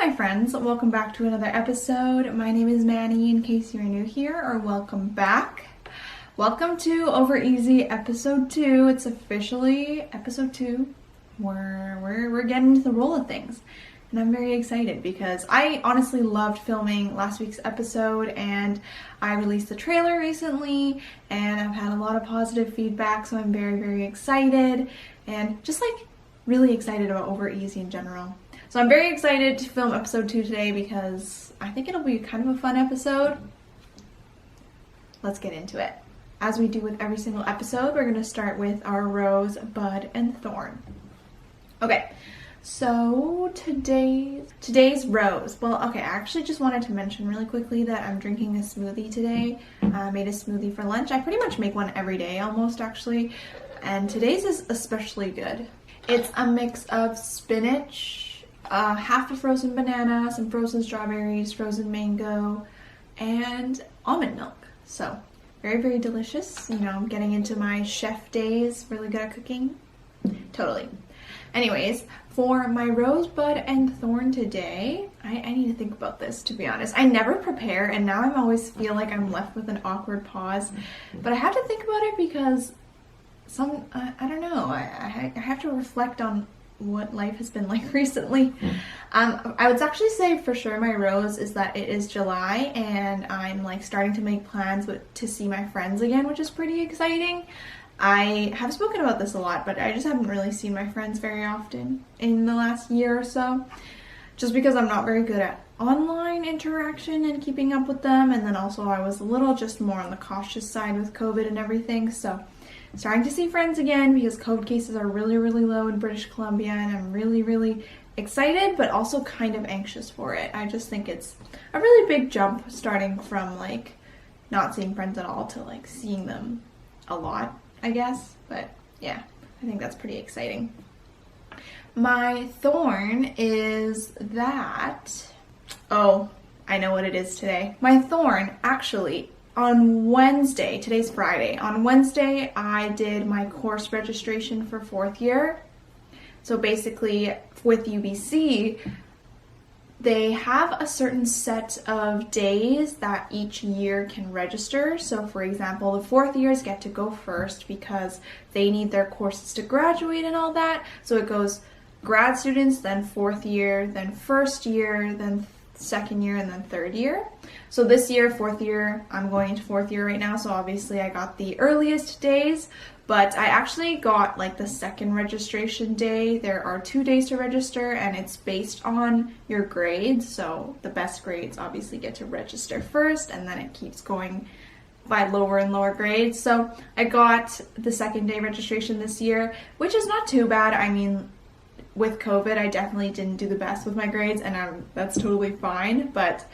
my friends, welcome back to another episode. My name is Manny in case you're new here, or welcome back. Welcome to Over Easy episode 2. It's officially episode 2. We're getting into the roll of things. And I'm very excited because I honestly loved filming last week's episode, and I released the trailer recently and I've had a lot of positive feedback, so I'm very excited and just really excited about Over Easy in general. So I'm very excited to film episode 2 today because I think it'll be kind of a fun episode. Let's get into it. As we do with every single episode, we're going to start with our rose, bud, and thorn. Okay, so today's rose. Well, okay, I actually just wanted to mention really quickly that I'm drinking a smoothie today. I made a smoothie for lunch. I pretty much make one every day almost, actually. And today's is especially good. It's a mix of spinach, half a frozen banana, some frozen strawberries, frozen mango, and almond milk. So very delicious. You know, I'm getting into my chef days, really good at cooking. Totally. Anyways, for my rosebud and thorn today, I need to think about this, to be honest. I never prepare, and now I always feel like I'm left with an awkward pause. But I have to think about it because I don't know, I have to reflect on what life has been like recently. I would actually say for sure my rose is that it is July and I'm starting to make plans to see my friends again, which is pretty exciting. I have spoken about this a lot, but I just haven't really seen my friends very often in the last year or so, just because I'm not very good at online interaction and keeping up with them, and then also I was a little just more on the cautious side with COVID and everything, so starting to see friends again because COVID cases are really low in British Columbia, and I'm really excited but also kind of anxious for it. I just think it's a really big jump starting from not seeing friends at all to seeing them a lot, I guess. But yeah, I think that's pretty exciting. My thorn is that, oh, I know what it is today. My thorn, actually, on Wednesday, today's Friday, on Wednesday I did my course registration for 4th year. So basically with UBC, they have a certain set of days that each year can register. So for example, the 4th years get to go first because they need their courses to graduate and all that. So it goes grad students, then 4th year, then 1st year, then 2nd year, and then 3rd year. So this year, 4th year, I'm going into 4th year right now, so obviously I got the earliest days, but I actually got the 2nd registration day. There are 2 days to register, and it's based on your grades, so the best grades obviously get to register first, and then it keeps going by lower and lower grades. So I got the 2nd day registration this year, which is not too bad. I mean, with COVID, I definitely didn't do the best with my grades, and that's totally fine, but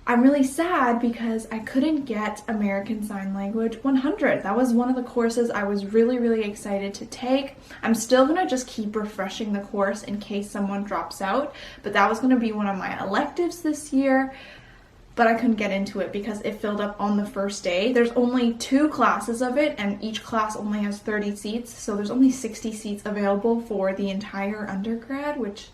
I'm really sad because I couldn't get American Sign Language 100. That was one of the courses I was really excited to take. I'm still going to just keep refreshing the course in case someone drops out, but that was going to be one of my electives this year, but I couldn't get into it because it filled up on the first day. There's only 2 classes of it, and each class only has 30 seats, so there's only 60 seats available for the entire undergrad, which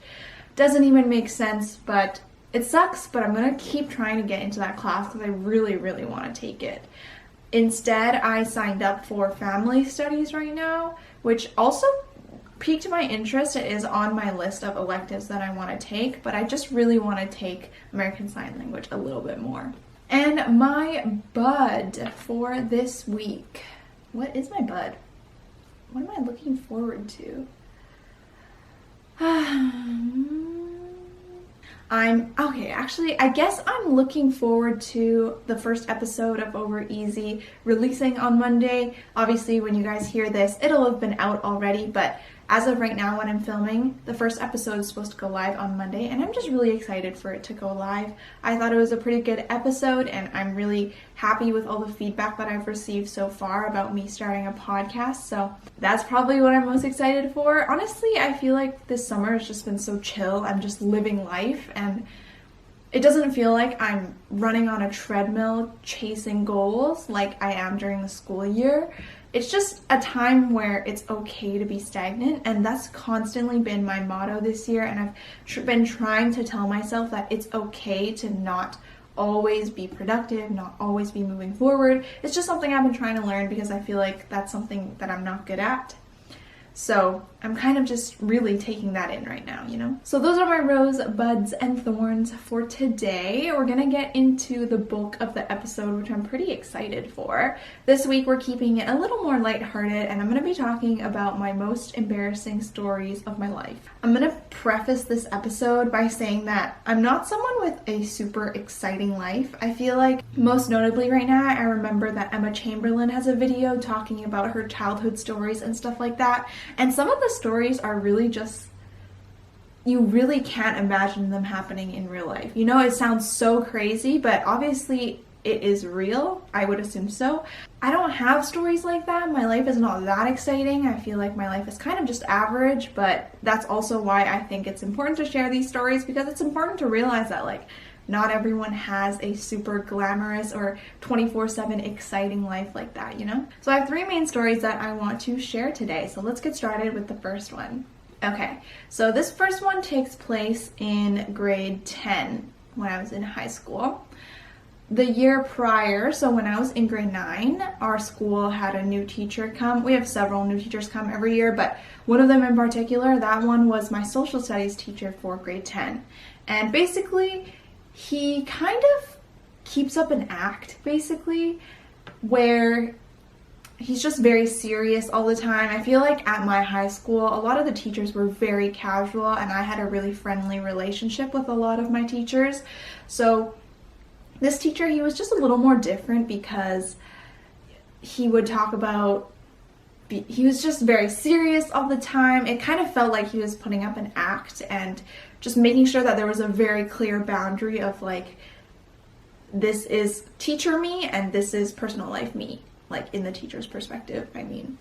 doesn't even make sense, but it sucks, but I'm going to keep trying to get into that class because I really want to take it. Instead, I signed up for family studies right now, which also piqued my interest. It is on my list of electives that I want to take, but I just really want to take American Sign Language a little bit more. And my bud for this week. What is my bud? What am I looking forward to? I guess I'm looking forward to the first episode of Over Easy releasing on Monday. Obviously, when you guys hear this, it'll have been out already, but as of right now when I'm filming, the first episode is supposed to go live on Monday, and I'm just really excited for it to go live. I thought it was a pretty good episode, and I'm really happy with all the feedback that I've received so far about me starting a podcast, so that's probably what I'm most excited for. Honestly, I feel like this summer has just been so chill. I'm just living life, and it doesn't feel like I'm running on a treadmill chasing goals like I am during the school year. it's just a time where it's okay to be stagnant, and that's constantly been my motto this year, and I've been trying to tell myself that it's okay to not always be productive, not always be moving forward. It's just something I've been trying to learn because I feel like that's something that I'm not good at. So I'm kind of just really taking that in right now, you know? So those are my rose buds and thorns for today. We're gonna get into the bulk of the episode, which I'm pretty excited for. This week we're keeping it a little more lighthearted, and I'm gonna be talking about my most embarrassing stories of my life. I'm gonna preface this episode by saying that I'm not someone with a super exciting life. I feel like most notably right now, I remember that Emma Chamberlain has a video talking about her childhood stories and stuff like that. And some of the stories are really just, you really can't imagine them happening in real life. You know, it sounds so crazy, but obviously it is real. I would assume so. I don't have stories like that. My life is not that exciting. I feel like my life is kind of just average, but that's also why I think it's important to share these stories, because it's important to realize that, like, not everyone has a super glamorous or 24/7 exciting life like that, you know? So I have 3 main stories that I want to share today. So let's get started with the first one. Okay, so this first one takes place in grade 10 when I was in high school. The year prior, so when I was in grade 9, our school had a new teacher come. We have several new teachers come every year, but one of them in particular, that one was my social studies teacher for grade 10. And basically, he kind of keeps up an act, basically, where he's just very serious all the time. I feel like at my high school, a lot of the teachers were very casual, and I had a really friendly relationship with a lot of my teachers. So this teacher, he was just a little more different because he would talk about, he was just very serious all the time. It kind of felt like he was putting up an act and just making sure that there was a very clear boundary of, like, this is teacher me and this is personal life me, like in the teacher's perspective, I mean.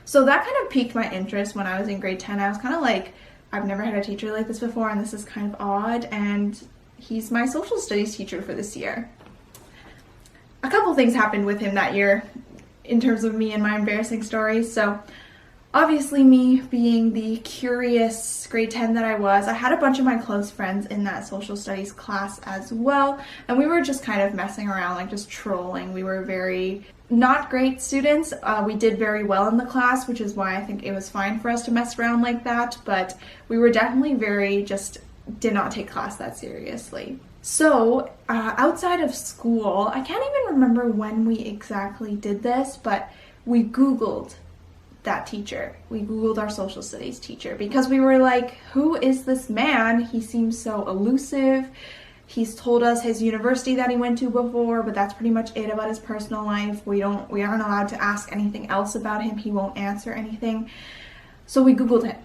So that kind of piqued my interest when I was in grade 10. I was kind of like, I've never had a teacher like this before, and this is kind of odd, and he's my social studies teacher for this year. A couple things happened with him that year in terms of me and my embarrassing stories. So obviously, me being the curious grade 10 that I was, I had a bunch of my close friends in that social studies class as well, and we were just kind of messing around, like just trolling. We were very not great students. We did very well in the class, which is why I think it was fine for us to mess around like that, but we were definitely very just did not take class that seriously. So outside of school, I can't even remember when we exactly did this, but we Googled that teacher. We Googled our social studies teacher because we were like, who is this man? He seems so elusive. He's told us his university that he went to before, but that's pretty much it about his personal life. We aren't allowed to ask anything else about him. He won't answer anything. So we Googled him.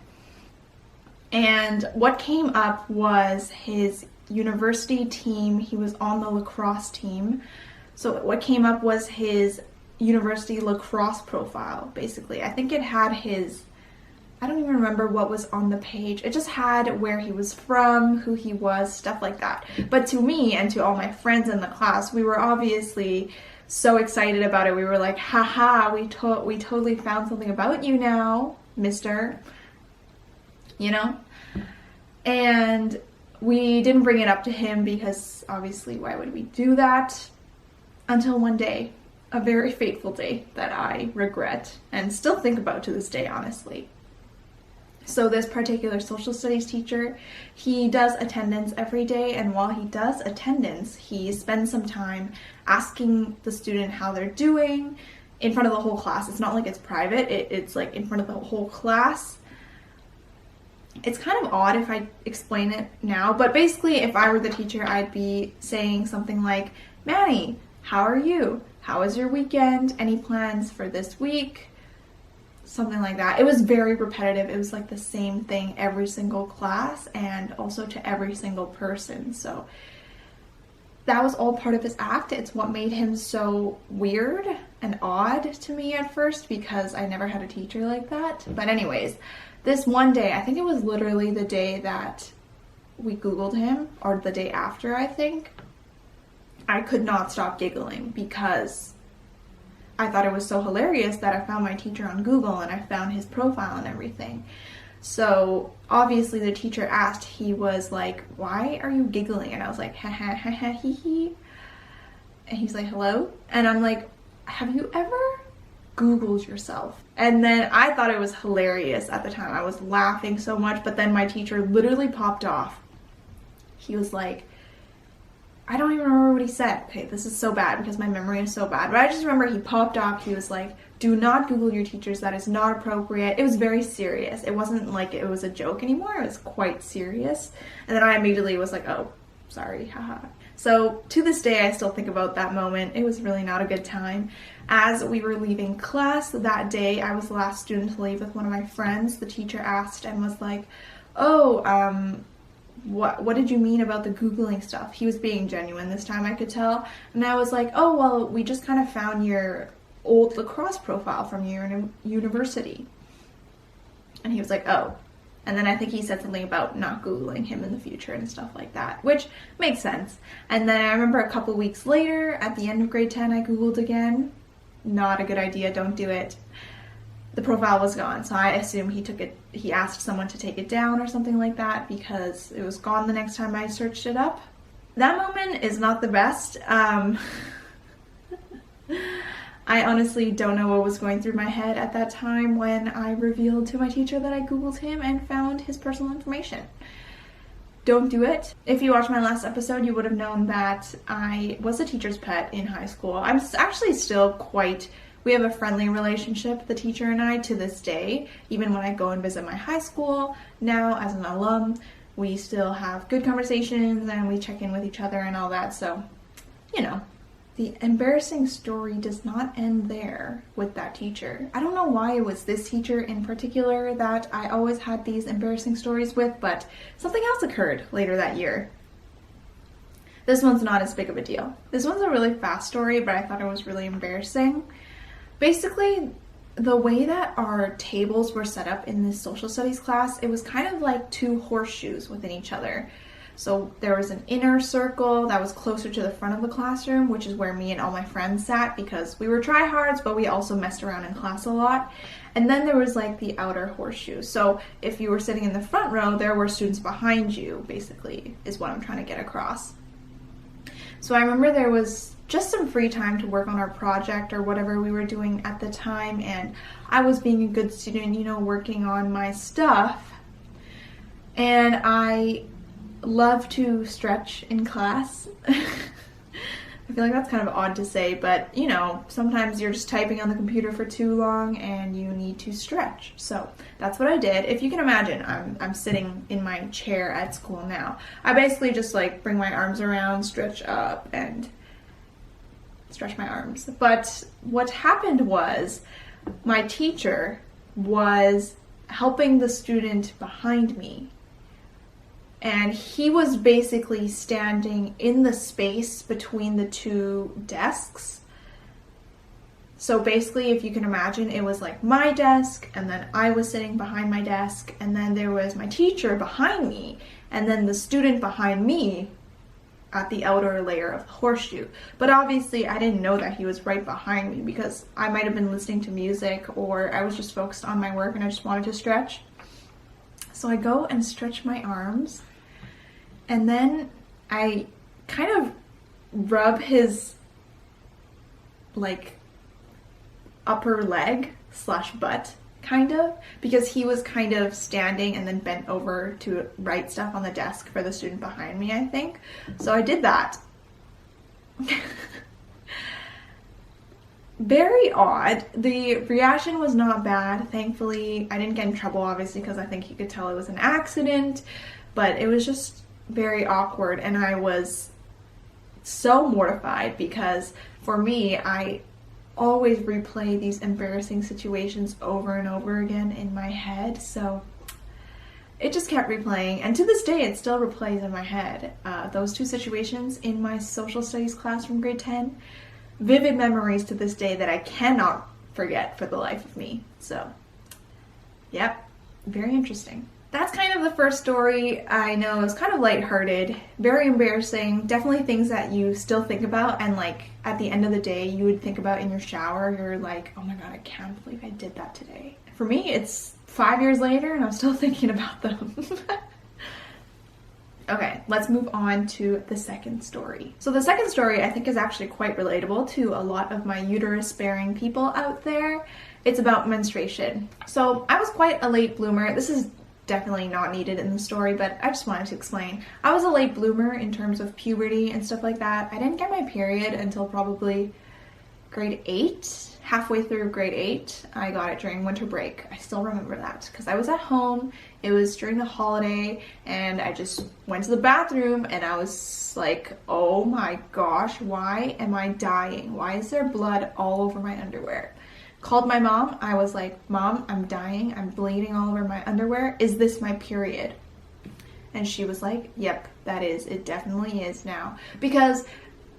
And what came up was his university team. He was on the lacrosse team. So what came up was his university lacrosse profile, basically. I think it had his, I don't even remember what was on the page. It just had where he was from, who he was, stuff like that. But to me and to all my friends in the class, we were obviously so excited about it. We were like, haha, we totally found something about you now, mister. You know? And we didn't bring it up to him because obviously why would we do that? Until one day, a very fateful day that I regret and still think about to this day, honestly. So this particular social studies teacher, he does attendance every day, and while he does attendance, he spends some time asking the student how they're doing in front of the whole class. It's not like it's private, it's like in front of the whole class. It's kind of odd if I explain it now, but basically if I were the teacher, I'd be saying something like, Manny, how are you? How was your weekend? Any plans for this week? Something like that. It was very repetitive. It was like the same thing every single class and also to every single person. So that was all part of his act. It's what made him so weird and odd to me at first because I never had a teacher like that. But anyways, this one day, I think it was literally the day that we Googled him, or the day after, I think, I could not stop giggling because I thought it was so hilarious that I found my teacher on Google and I found his profile and everything. So obviously the teacher asked, he was like, "Why are you giggling?" And I was like, "Ha ha ha ha hee hee." And he's like, "Hello?" And I'm like, "Have you ever Googled yourself?" And then I thought it was hilarious at the time. I was laughing so much, but then my teacher literally popped off. He was like, I don't even remember what he said. Okay, this is so bad because my memory is so bad. But I just remember he popped off. He was like, "Do not Google your teachers. That is not appropriate." It was very serious. It wasn't like it was a joke anymore. It was quite serious. And then I immediately was like, "Oh, sorry, haha." So to this day, I still think about that moment. It was really not a good time. As we were leaving class that day, I was the last student to leave with one of my friends. The teacher asked and was like, "Oh, what did you mean about the Googling stuff?" He was being genuine this time, I could tell. And I was like, "Oh, well, we just kind of found your old lacrosse profile from your university." And he was like, "Oh." And then I think he said something about not Googling him in the future and stuff like that, which makes sense. And then I remember a couple weeks later, at the end of grade 10, I Googled again. Not a good idea, don't do it. The profile was gone, so I assume he asked someone to take it down or something like that because it was gone the next time I searched it up. That moment is not the best. I honestly don't know what was going through my head at that time when I revealed to my teacher that I Googled him and found his personal information. Don't do it. If you watched my last episode, you would have known that I was a teacher's pet in high school. I'm actually still we have a friendly relationship, the teacher and I, to this day. Even when I go and visit my high school now as an alum, we still have good conversations and we check in with each other and all that. So, you know, the embarrassing story does not end there with that teacher. I don't know why it was this teacher in particular that I always had these embarrassing stories with, but something else occurred later that year. This one's not as big of a deal. This one's a really fast story, but I thought it was really embarrassing. Basically, the way that our tables were set up in this social studies class, it was kind of like two horseshoes within each other. So there was an inner circle that was closer to the front of the classroom, which is where me and all my friends sat because we were tryhards, but we also messed around in class a lot. And then there was like the outer horseshoe. So if you were sitting in the front row, there were students behind you, basically, is what I'm trying to get across. So I remember there was just some free time to work on our project or whatever we were doing at the time, and I was being a good student, working on my stuff. And I love to stretch in class. I feel like that's kind of odd to say, but sometimes you're just typing on the computer for too long and you need to stretch. So that's what I did. If you can imagine, I'm sitting in my chair at school now. I basically just bring my arms around, stretch up, and stretch my arms. But what happened was my teacher was helping the student behind me. And he was basically standing in the space between the two desks. So basically, if you can imagine, it was like my desk, and then I was sitting behind my desk, and then there was my teacher behind me, and then the student behind me at the outer layer of the horseshoe. But obviously, I didn't know that he was right behind me because I might have been listening to music, or I was just focused on my work and I just wanted to stretch. So I go and stretch my arms, and then I kind of rub his upper leg / butt, kind of, because he was kind of standing and then bent over to write stuff on the desk for the student behind me, I think. So I did that. Very odd. The reaction was not bad. Thankfully, I didn't get in trouble, obviously, because I think he could tell it was an accident, but it was just very awkward, and I was so mortified because for me, I always replay these embarrassing situations over and over again in my head, so it just kept replaying, and to this day it still replays in my head. Those two situations in my social studies class from grade 10, vivid memories to this day that I cannot forget for the life of me. So, yep, very interesting. that's kind of the first story. I know it's kind of lighthearted, very embarrassing, definitely things that you still think about, and like at the end of the day you would think about in your shower. You're like, oh my god, I can't believe I did that today. For me, it's 5 years later and I'm still thinking about them. Okay, let's move on to the second story. So the second story I think is actually quite relatable to a lot of my uterus-bearing people out there. It's about menstruation. So I was quite a late bloomer. This is definitely not needed in the story, but I just wanted to explain. I was a late bloomer in terms of puberty and stuff like that. I didn't get my period until probably grade 8. Halfway through grade 8, I got it during winter break. I still remember that because I was at home. It was during the holiday and I just went to the bathroom and I was like, oh my gosh, why am I dying? Why is there blood all over my underwear? Called my mom. I was like, Mom, I'm dying. I'm bleeding all over my underwear. Is this my period? And she was like, yep, that is. It definitely is now. Because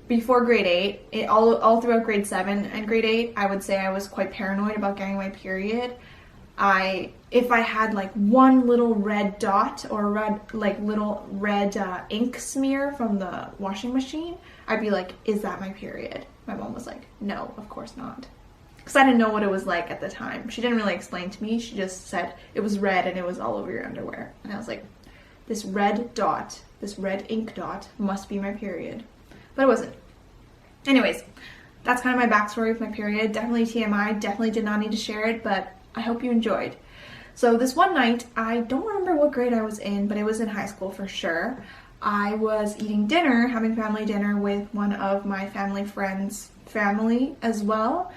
before grade 8, all throughout grade 7 and grade 8, I would say I was quite paranoid about getting my period. If I had like one little red dot or little red ink smear from the washing machine, I'd be like, is that my period? My mom was like, no, of course not. Because I didn't know what it was like at the time. She didn't really explain to me. She just said it was red and it was all over your underwear. And I was like, this red dot, this red ink dot must be my period. But it wasn't. Anyways, that's kind of my backstory with my period. Definitely TMI, definitely did not need to share it, but I hope you enjoyed. So this one night, I don't remember what grade I was in, but it was in high school for sure. I was eating dinner, having family dinner with one of my family friends' family as well.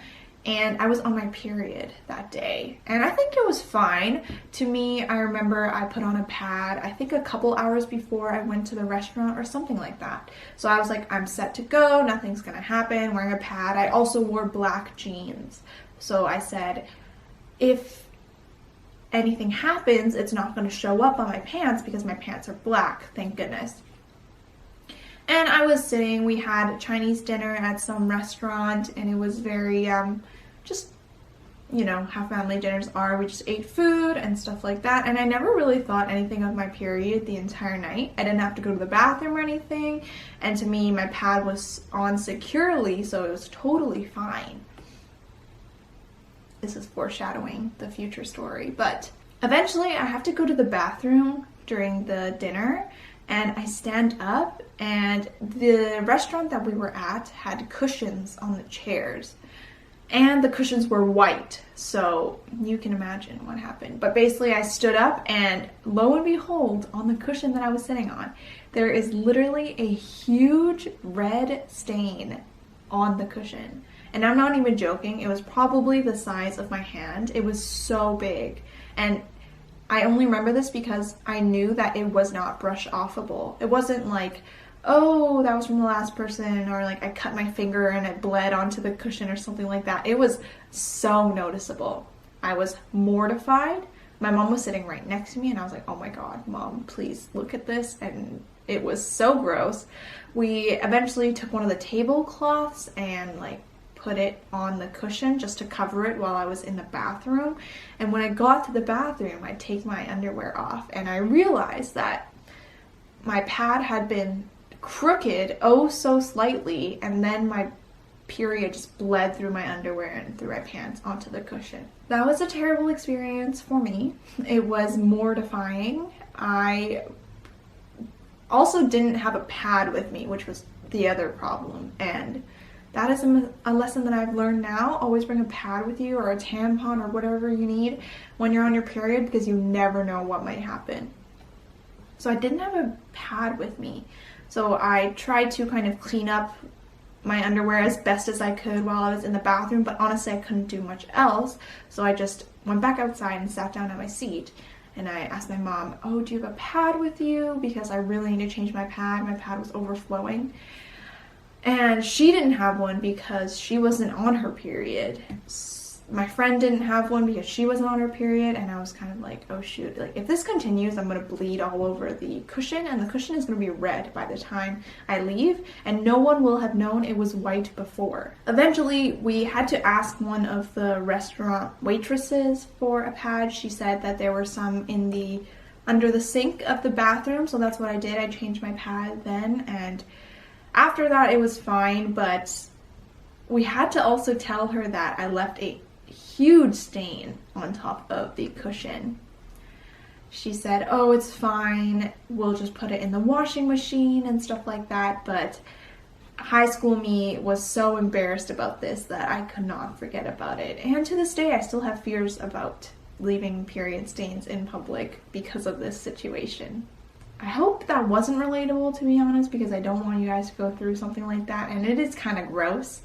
And I was on my period that day. And I think it was fine. To me, I remember I put on a pad, I think a couple hours before I went to the restaurant or something like that. So I was like, I'm set to go, nothing's gonna happen, wearing a pad. I also wore black jeans. So I said, if anything happens, it's not gonna show up on my pants because my pants are black, thank goodness. And I was sitting, we had Chinese dinner at some restaurant and it was very, just, you know, how family dinners are. We just ate food and stuff like that. And I never really thought anything of my period the entire night. I didn't have to go to the bathroom or anything. And to me, my pad was on securely, so it was totally fine. This is foreshadowing the future story. But eventually I have to go to the bathroom during the dinner. And I stand up, and the restaurant that we were at had cushions on the chairs. And the cushions were white, so you can imagine what happened. But basically I stood up, and lo and behold, on the cushion that I was sitting on, there is literally a huge red stain on the cushion. And I'm not even joking, it was probably the size of my hand. It was so big. And I only remember this because I knew that it was not brush offable. It wasn't like, oh, that was from the last person, or like I cut my finger and it bled onto the cushion or something like that. It was so noticeable. I was mortified. My mom was sitting right next to me and I was like, oh my god, Mom, please look at this. And it was so gross. We eventually took one of the tablecloths and like put it on the cushion just to cover it while I was in the bathroom. And when I got to the bathroom, I take my underwear off and I realized that my pad had been crooked oh so slightly, and then my period just bled through my underwear and through my pants onto the cushion. That was a terrible experience for me. It was mortifying. I also didn't have a pad with me, which was the other problem, and that is a lesson that I've learned now. Always bring a pad with you or a tampon or whatever you need when you're on your period, because you never know what might happen. So I didn't have a pad with me. So I tried to kind of clean up my underwear as best as I could while I was in the bathroom, but honestly I couldn't do much else. So I just went back outside and sat down at my seat. And I asked my mom, oh, do you have a pad with you? Because I really need to change my pad. My pad was overflowing. And she didn't have one because she wasn't on her period. My friend didn't have one because she wasn't on her period, and I was kind of like, oh shoot, like if this continues, I'm gonna bleed all over the cushion, and the cushion is gonna be red by the time I leave, and no one will have known it was white before. Eventually, we had to ask one of the restaurant waitresses for a pad. She said that there were some in the under the sink of the bathroom, so that's what I did. I changed my pad then, and after that it was fine, but we had to also tell her that I left a huge stain on top of the cushion. She said, oh, it's fine, we'll just put it in the washing machine and stuff like that, but high school me was so embarrassed about this that I could not forget about it. And to this day, I still have fears about leaving period stains in public because of this situation. I hope that wasn't relatable, to be honest, because I don't want you guys to go through something like that, and it is kind of gross,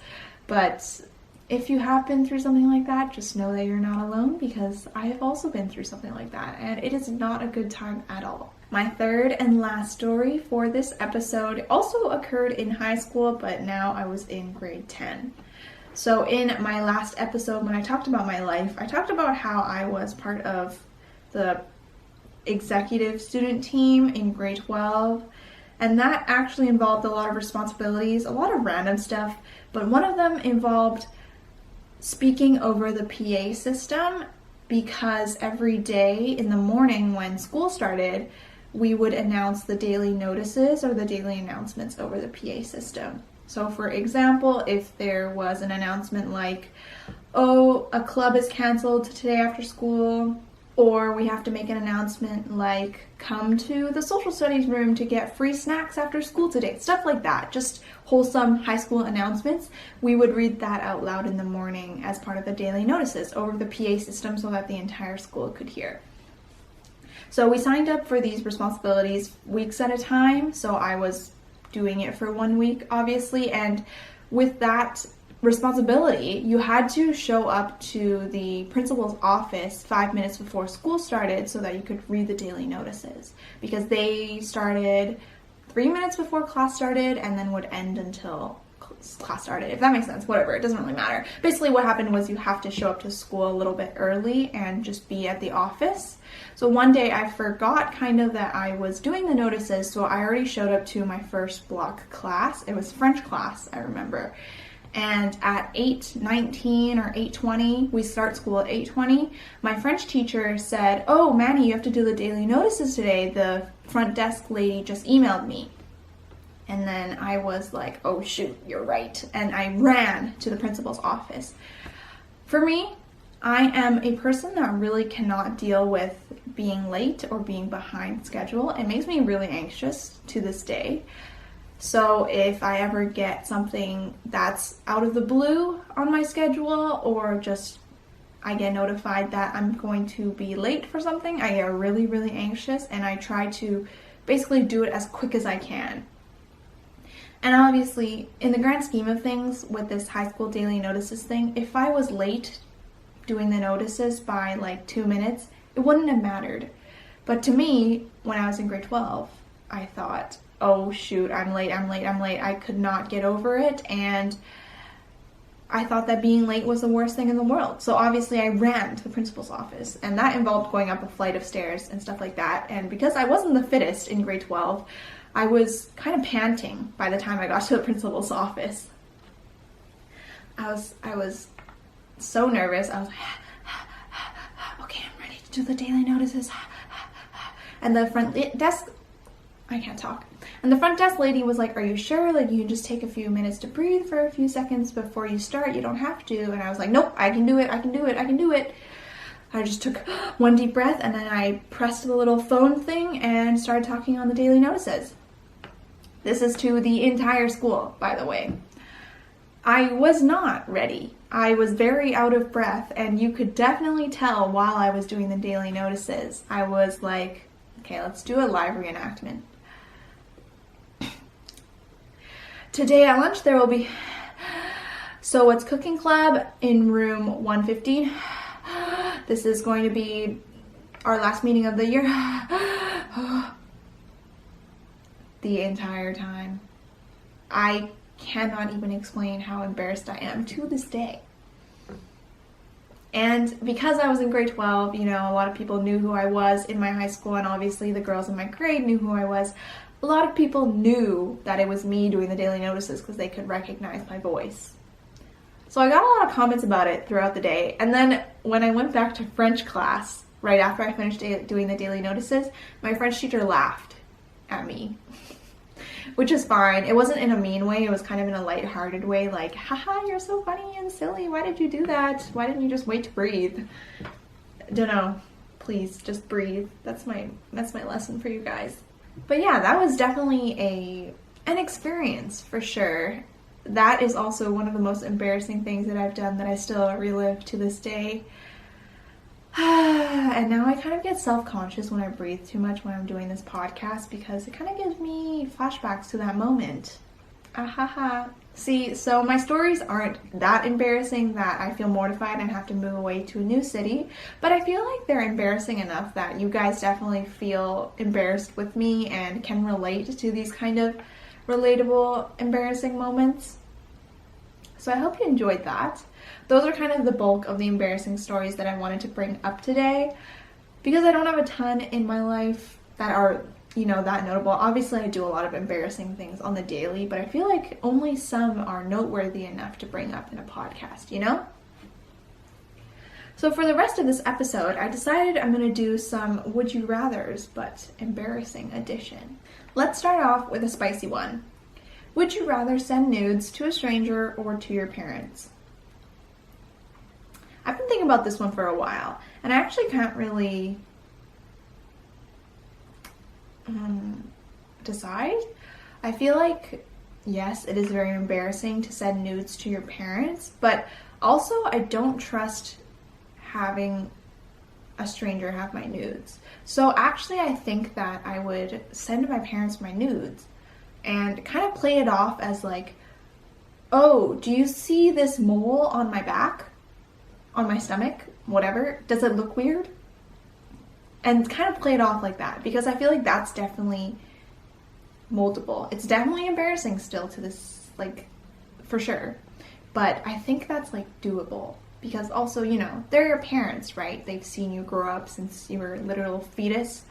but if you have been through something like that, just know that you're not alone, because I have also been through something like that, and it is not a good time at all. My third and last story for this episode also occurred in high school, but now I was in grade 10. So in my last episode, when I talked about my life, I talked about how I was part of the executive student team in grade 12, and that actually involved a lot of responsibilities, a lot of random stuff, but one of them involved speaking over the PA system, because every day in the morning when school started, we would announce the daily notices or the daily announcements over the PA system. So for example, if there was an announcement like, oh, a club is canceled today after school, or we have to make an announcement like, come to the social studies room to get free snacks after school today, stuff like that, just wholesome high school announcements, we would read that out loud in the morning as part of the daily notices over the PA system so that the entire school could hear. So we signed up for these responsibilities weeks at a time, so I was doing it for 1 week, obviously, and with that responsibility, you had to show up to the principal's office 5 minutes before school started so that you could read the daily notices, because they started 3 minutes before class started and then would end until class started, if that makes sense. Whatever, it doesn't really matter. Basically what happened was you have to show up to school a little bit early and just be at the office. So one day I forgot kind of that I was doing the notices, so I already showed up to my first block class. It was French class, I remember. And at 8:19 or 8:20, we start school at 8:20, my French teacher said, oh, Manny, you have to do the daily notices today. The front desk lady just emailed me. And then I was like, oh shoot, you're right. And I ran to the principal's office. For me, I am a person that really cannot deal with being late or being behind schedule. It makes me really anxious to this day. So if I ever get something that's out of the blue on my schedule, or just I get notified that I'm going to be late for something, I get really, really anxious, and I try to basically do it as quick as I can. And obviously, in the grand scheme of things, with this high school daily notices thing, if I was late doing the notices by like 2 minutes, it wouldn't have mattered. But to me, when I was in grade 12, I thought, oh shoot, I'm late. I could not get over it, and I thought that being late was the worst thing in the world. So obviously I ran to the principal's office, and that involved going up a flight of stairs and stuff like that. And because I wasn't the fittest in grade 12, I was kind of panting by the time I got to the principal's office. I was so nervous. I was like, okay, I'm ready to do the daily notices. And the front desk, I can't talk. And the front desk lady was like, are you sure? Like, you can just take a few minutes to breathe for a few seconds before you start. You don't have to. And I was like, nope, I can do it. I just took one deep breath, and then I pressed the little phone thing and started talking on the daily notices. This is to the entire school, by the way. I was not ready. I was very out of breath, and you could definitely tell while I was doing the daily notices. I was like, okay, let's do a live reenactment. Today at lunch there will be, so it's cooking club in room 115. This is going to be our last meeting of the year. The entire time. I cannot even explain how embarrassed I am to this day. And because I was in grade 12, you know, a lot of people knew who I was in my high school, and obviously the girls in my grade knew who I was. A lot of people knew that it was me doing the daily notices because they could recognize my voice. So I got a lot of comments about it throughout the day. And then when I went back to French class, right after I finished doing the daily notices, my French teacher laughed at me, which is fine. It wasn't in a mean way. It was kind of in a lighthearted way, like, haha, you're so funny and silly. Why did you do that? Why didn't you just wait to breathe? Don't know. Please just breathe. That's my lesson for you guys. But yeah, that was definitely an experience for sure. That is also one of the most embarrassing things that I've done that I still relive to this day. And now I kind of get self-conscious when I breathe too much when I'm doing this podcast because it kind of gives me flashbacks to that moment. Ahaha. See, so my stories aren't that embarrassing that I feel mortified and have to move away to a new city, but I feel like they're embarrassing enough that you guys definitely feel embarrassed with me and can relate to these kind of relatable, embarrassing moments. So I hope you enjoyed that. Those are kind of the bulk of the embarrassing stories that I wanted to bring up today because I don't have a ton in my life that are, that notable. Obviously, I do a lot of embarrassing things on the daily, but I feel like only some are noteworthy enough to bring up in a podcast, So for the rest of this episode, I decided I'm going to do some Would You Rathers, but embarrassing edition. Let's start off with a spicy one. Would you rather send nudes to a stranger or to your parents? I've been thinking about this one for a while, and I actually can't really decide. I feel like, yes, it is very embarrassing to send nudes to your parents, but also I don't trust having a stranger have my nudes. So actually I think that I would send my parents my nudes and kind of play it off as like, oh, do you see this mole on my back? On my stomach? Whatever. Does it look weird? And kind of play it off like that because I feel like that's definitely moldable. It's definitely embarrassing still to this, like, for sure. But I think that's, like, doable. Because also, they're your parents, right? They've seen you grow up since you were a literal fetus.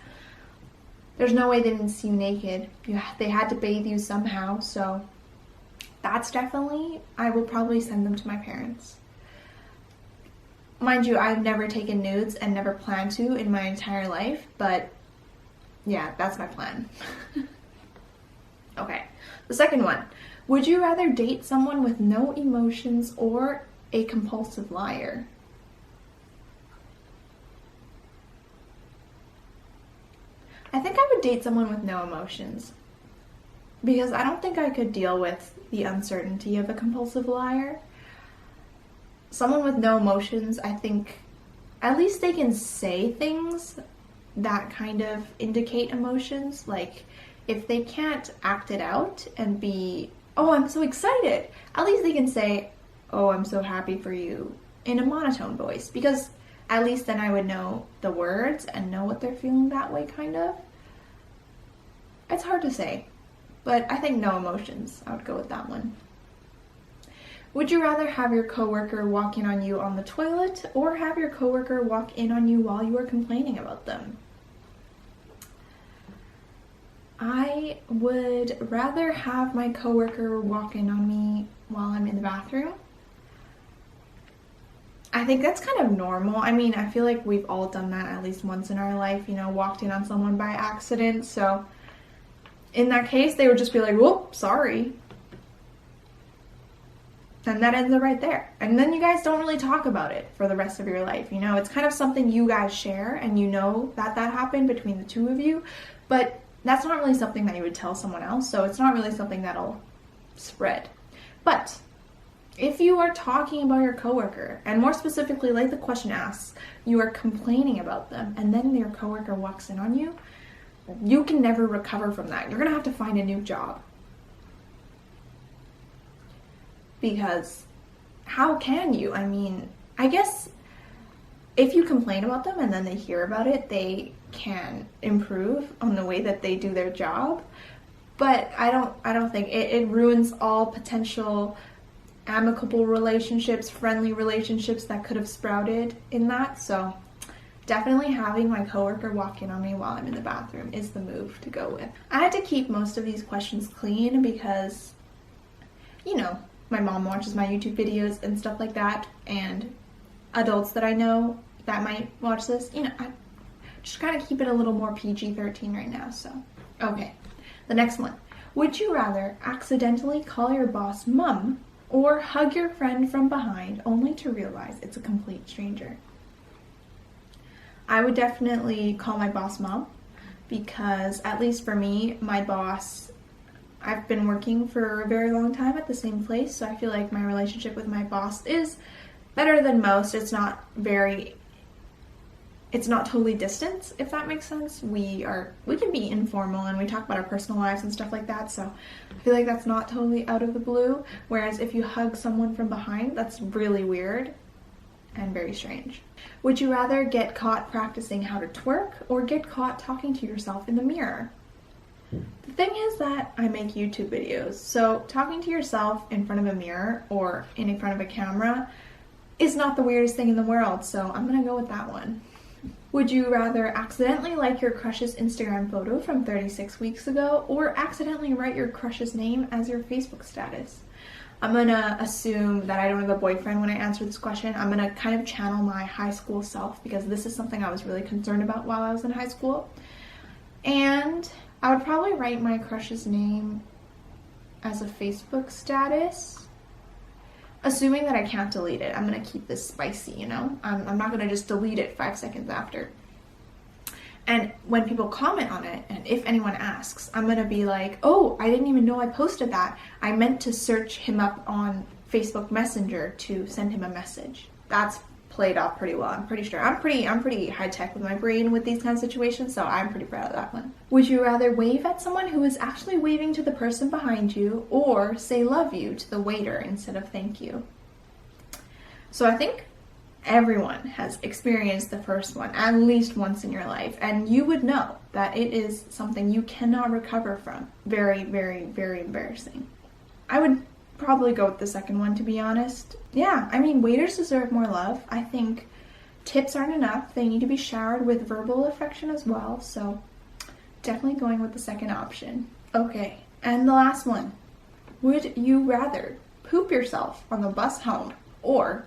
There's no way they didn't see you naked. They had to bathe you somehow, so that's definitely, I will probably send them to my parents. Mind you, I've never taken nudes and never plan to in my entire life, but yeah, that's my plan. Okay, the second one. Would you rather date someone with no emotions or a compulsive liar? I think I would date someone with no emotions because I don't think I could deal with the uncertainty of a compulsive liar. Someone with no emotions, I think at least they can say things that kind of indicate emotions. Like if they can't act it out and be, oh, I'm so excited, at least they can say, oh, I'm so happy for you in a monotone voice, because at least then I would know the words and know what they're feeling that way, kind of. It's hard to say, but I think no emotions. I would go with that one. Would you rather have your coworker walk in on you on the toilet or have your coworker walk in on you while you are complaining about them? I would rather have my coworker walk in on me while I'm in the bathroom. I think that's kind of normal. I mean, I feel like we've all done that at least once in our life, walked in on someone by accident. So in that case, they would just be like, whoop, sorry. And that ends it right there. And then you guys don't really talk about it for the rest of your life. It's kind of something you guys share and that happened between the two of you. But that's not really something that you would tell someone else. So it's not really something that'll spread. But if you are talking about your coworker, and more specifically, like the question asks, you are complaining about them, and then your coworker walks in on you, you can never recover from that. You're going to have to find a new job. Because how can you? I mean, I guess if you complain about them and then they hear about it, they can improve on the way that they do their job. But I don't think it ruins all potential amicable relationships, friendly relationships that could have sprouted in that. So definitely having my coworker walk in on me while I'm in the bathroom is the move to go with. I had to keep most of these questions clean because, my mom watches my YouTube videos and stuff like that, and adults that I know that might watch this, just kind of keep it a little more PG-13 right now, so. Okay, the next one. Would you rather accidentally call your boss mom or hug your friend from behind only to realize it's a complete stranger? I would definitely call my boss mom because, at least for me, my boss, I've been working for a very long time at the same place, so I feel like my relationship with my boss is better than most. It's not totally distant, if that makes sense. We can be informal and we talk about our personal lives and stuff like that, so I feel like that's not totally out of the blue. Whereas if you hug someone from behind, that's really weird and very strange. Would you rather get caught practicing how to twerk or get caught talking to yourself in the mirror? The thing is that I make YouTube videos, so talking to yourself in front of a mirror or in front of a camera is not the weirdest thing in the world, so I'm gonna go with that one. Would you rather accidentally like your crush's Instagram photo from 36 weeks ago or accidentally write your crush's name as your Facebook status? I'm gonna assume that I don't have a boyfriend when I answer this question. I'm gonna kind of channel my high school self because this is something I was really concerned about while I was in high school. And I would probably write my crush's name as a Facebook status, assuming that I can't delete it. I'm gonna keep this spicy, you know? I'm not gonna just delete it 5 seconds after. And when people comment on it, and if anyone asks, I'm gonna be like, oh, I didn't even know I posted that. I meant to search him up on Facebook Messenger to send him a message. That's played off pretty well, I'm pretty sure. I'm pretty high tech with my brain with these kind of situations, so I'm pretty proud of that one. Would you rather wave at someone who is actually waving to the person behind you or say love you to the waiter instead of thank you? So I think everyone has experienced the first one at least once in your life, and you would know that it is something you cannot recover from. Very, very, very embarrassing. I would probably go with the second one, to be honest. Yeah, I mean, waiters deserve more love. I think tips aren't enough. They need to be showered with verbal affection as well, so definitely going with the second option. Okay, and the last one. Would you rather poop yourself on the bus home or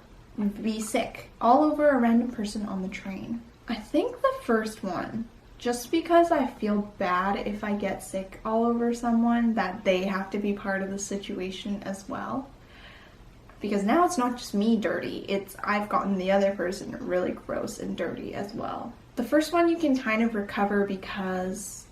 be sick all over a random person on the train? I think the first one, just because I feel bad if I get sick all over someone, that they have to be part of the situation as well. Because now it's not just me dirty, I've gotten the other person really gross and dirty as well. The first one you can kind of recover because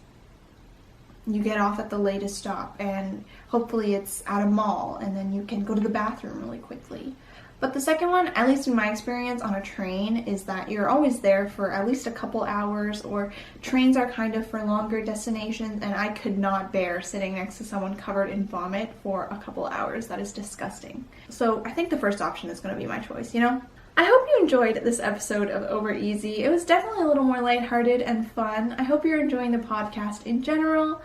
you get off at the latest stop and hopefully it's at a mall and then you can go to the bathroom really quickly. But the second one, at least in my experience on a train, is that you're always there for at least a couple hours, or trains are kind of for longer destinations, and I could not bear sitting next to someone covered in vomit for a couple hours. That is disgusting. So I think the first option is going to be my choice, you know? I hope you enjoyed this episode of Over Easy. It was definitely a little more lighthearted and fun. I hope you're enjoying the podcast in general.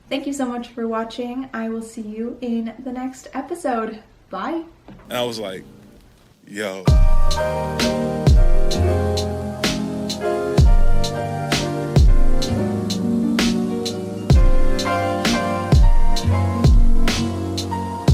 Thank you so much for watching. I will see you in the next episode. Bye. And I was like, yo.